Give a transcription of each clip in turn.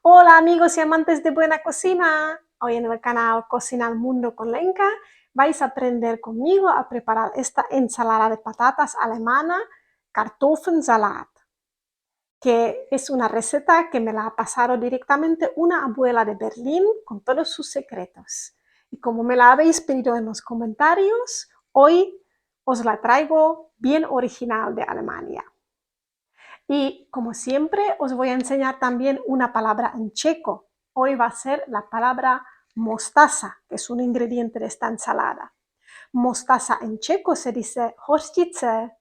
Hola amigos y amantes de buena cocina. Hoy en el canal Cocina al Mundo con Lenka vais a aprender conmigo a preparar esta ensalada de patatas alemana, Kartoffelsalat, que es una receta que me la ha pasado directamente una abuela de Berlín con todos sus secretos. Y como me la habéis pedido en los comentarios, hoy os la traigo bien original de Alemania. Y como siempre, os voy a enseñar también una palabra en checo. Hoy va a ser la palabra mostaza, que es un ingrediente de esta ensalada. Mostaza en checo se dice hořčice.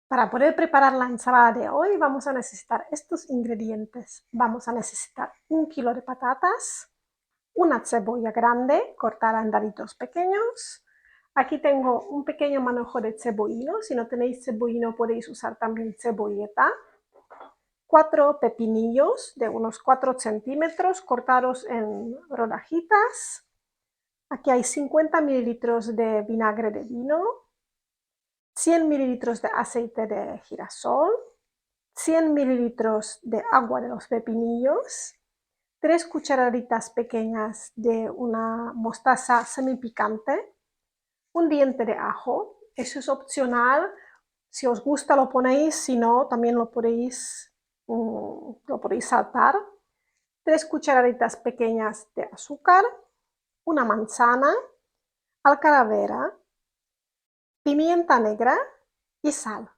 Para poder preparar la ensalada de hoy vamos a necesitar estos ingredientes. Vamos a necesitar 1 kilo de patatas, una cebolla grande cortada en daditos pequeños. Aquí tengo un pequeño manojo de cebollino. Si no tenéis cebollino podéis usar también cebolleta. 4 pepinillos de unos 4 centímetros cortados en rodajitas. Aquí hay 50 mililitros de vinagre de vino, 100 mililitros de aceite de girasol, 100 mililitros de agua de los pepinillos, 3 cucharaditas pequeñas de una mostaza semipicante, un diente de ajo. Eso es opcional. Si os gusta lo ponéis, si no, también lo podéis saltar. 3 cucharaditas pequeñas de azúcar, una manzana, alcaravera, pimienta negra y sal.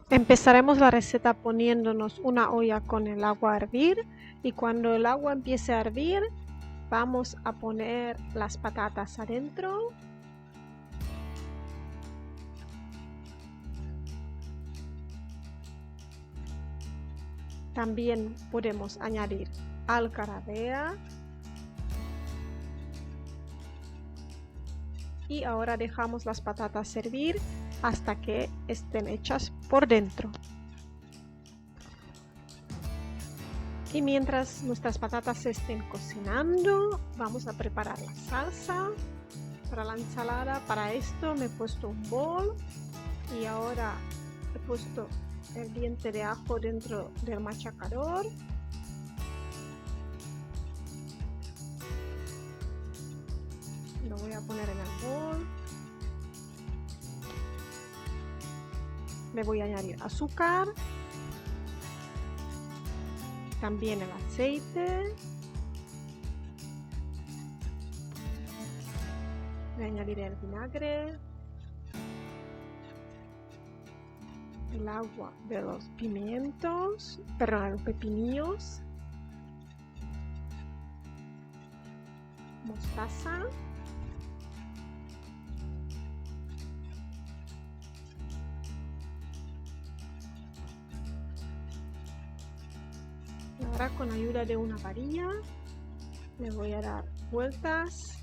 Empezaremos la receta poniéndonos una olla con el agua a hervir y cuando el agua empiece a hervir vamos a poner las patatas adentro. También podemos añadir alcaravera. Y ahora dejamos las patatas hervir hasta que estén hechas por dentro. Y mientras nuestras patatas se estén cocinando, vamos a preparar la salsa para la ensalada. Para esto me he puesto un bol y ahora he puesto el diente de ajo dentro del machacador. Lo voy a poner en el bol. Le voy a añadir azúcar, también el aceite. Le añadiré el vinagre, el agua de los pimientos, perdón, los pepinillos, mostaza, y ahora con ayuda de una varilla le voy a dar vueltas.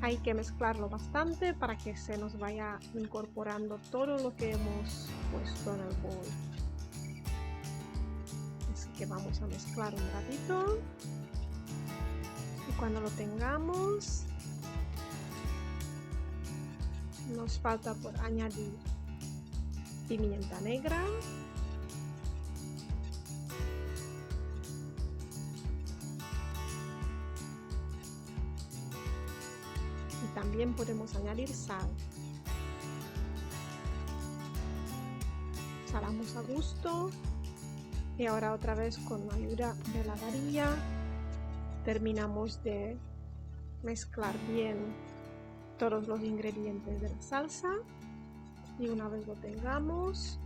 Hay que mezclarlo bastante para que se nos vaya incorporando todo lo que hemos puesto en el bol. Así que vamos a mezclar un ratito y cuando lo tengamos nos falta por añadir pimienta negra, y también podemos añadir sal. Salamos a gusto y ahora otra vez con la ayuda de la varilla terminamos de mezclar bien todos los ingredientes de la salsa y una vez lo tengamos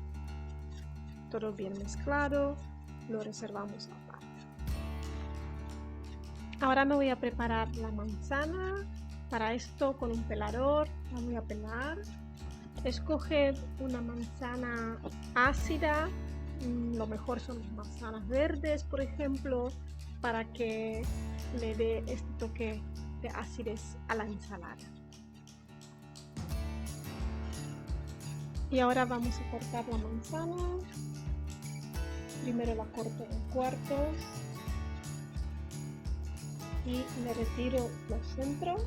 todo bien mezclado lo reservamos aparte. Ahora me voy a preparar la manzana. Para esto con un pelador la voy a pelar. Escoged una manzana ácida, lo mejor son las manzanas verdes, por ejemplo, para que le dé este toque de acidez a la ensalada. Y ahora vamos a cortar la manzana. Primero la corto en cuartos y le retiro los centros.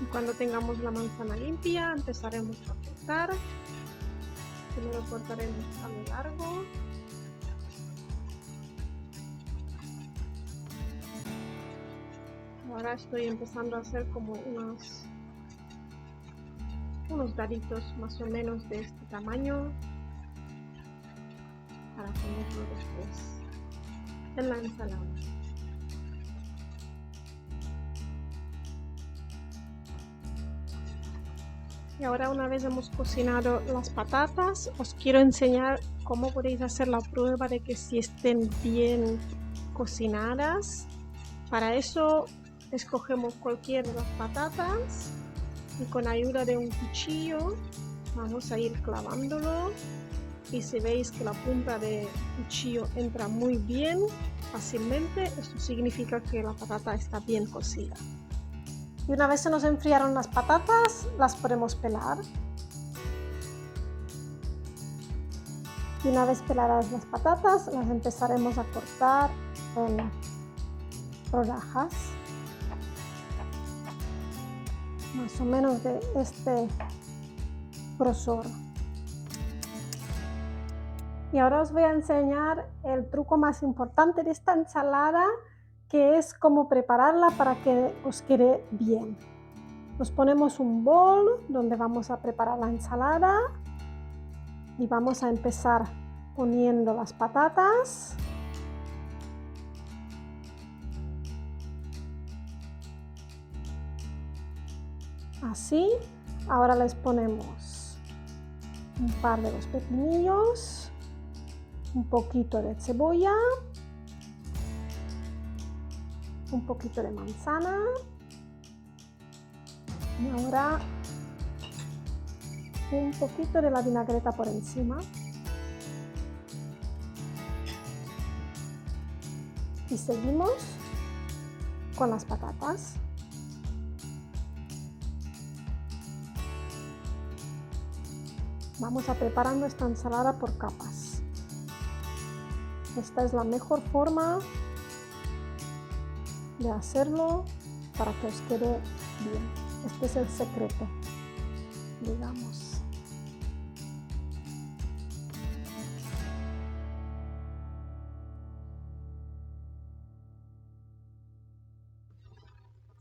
Y cuando tengamos la manzana limpia, empezaremos a cortar. Primero cortaremos a lo largo. Ahora estoy empezando a hacer como unos daditos más o menos de este tamaño para ponerlo después en la ensalada. Y ahora, una vez hemos cocinado las patatas, os quiero enseñar cómo podéis hacer la prueba de que si estén bien cocinadas. Para eso escogemos cualquiera de las patatas y con ayuda de un cuchillo vamos a ir clavándolo, y si veis que la punta del cuchillo entra muy bien, fácilmente, esto significa que la patata está bien cocida. Y una vez se nos enfriaron las patatas, las podemos pelar. Y una vez peladas las patatas, las empezaremos a cortar en rodajas, más o menos de este grosor. Y ahora os voy a enseñar el truco más importante de esta ensalada, que es cómo prepararla para que os quede bien. Nos ponemos un bol donde vamos a preparar la ensalada y vamos a empezar poniendo las patatas. Así. Ahora les ponemos un par de los pepinillos, un poquito de cebolla, un poquito de manzana, y ahora un poquito de la vinagreta por encima. Y seguimos con las patatas. Vamos a preparar nuestra ensalada por capas. Esta es la mejor forma de hacerlo para que os quede bien. Este es el secreto, digamos.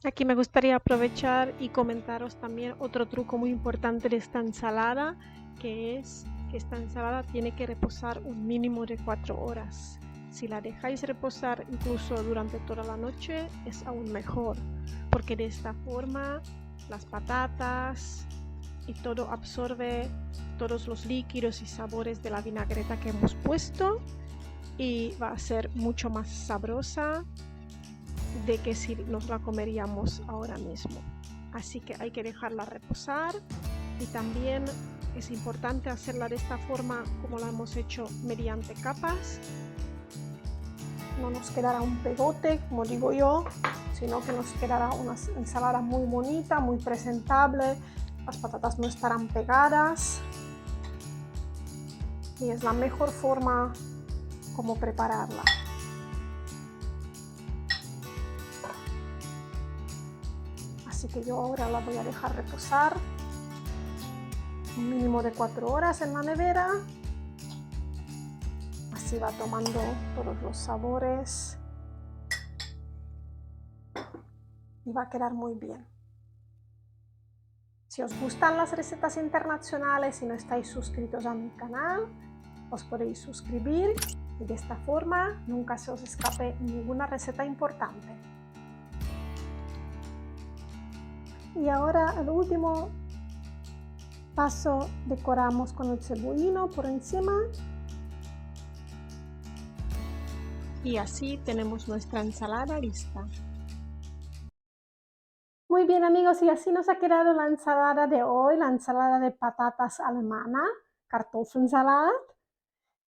Aquí me gustaría aprovechar y comentaros también otro truco muy importante de esta ensalada, que es que esta ensalada tiene que reposar un mínimo de 4 horas. Si la dejáis reposar incluso durante toda la noche, es aún mejor, porque de esta forma las patatas y todo absorbe todos los líquidos y sabores de la vinagreta que hemos puesto, y va a ser mucho más sabrosa de que si nos la comeríamos ahora mismo. Así que hay que dejarla reposar, y también es importante hacerla de esta forma como la hemos hecho, mediante capas. No nos quedará un pegote, como digo yo, sino que nos quedará una ensalada muy bonita, muy presentable. Las patatas no estarán pegadas y es la mejor forma como prepararla. Así que yo ahora la voy a dejar reposar un mínimo de 4 horas en la nevera. Así va tomando todos los sabores y va a quedar muy bien. Si os gustan las recetas internacionales y no estáis suscritos a mi canal, os podéis suscribir y de esta forma nunca se os escape ninguna receta importante. Y ahora el último paso, decoramos con el cebollino por encima. Y así tenemos nuestra ensalada lista. Muy bien, amigos, y así nos ha quedado la ensalada de hoy, la ensalada de patatas alemana, Kartoffelsalat.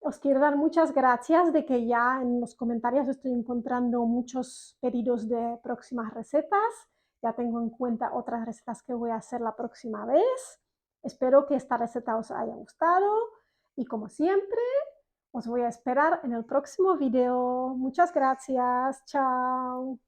Os quiero dar muchas gracias de que ya en los comentarios estoy encontrando muchos pedidos de próximas recetas. Ya tengo en cuenta otras recetas que voy a hacer la próxima vez. Espero que esta receta os haya gustado y, como siempre, os voy a esperar en el próximo video. Muchas gracias. Chao.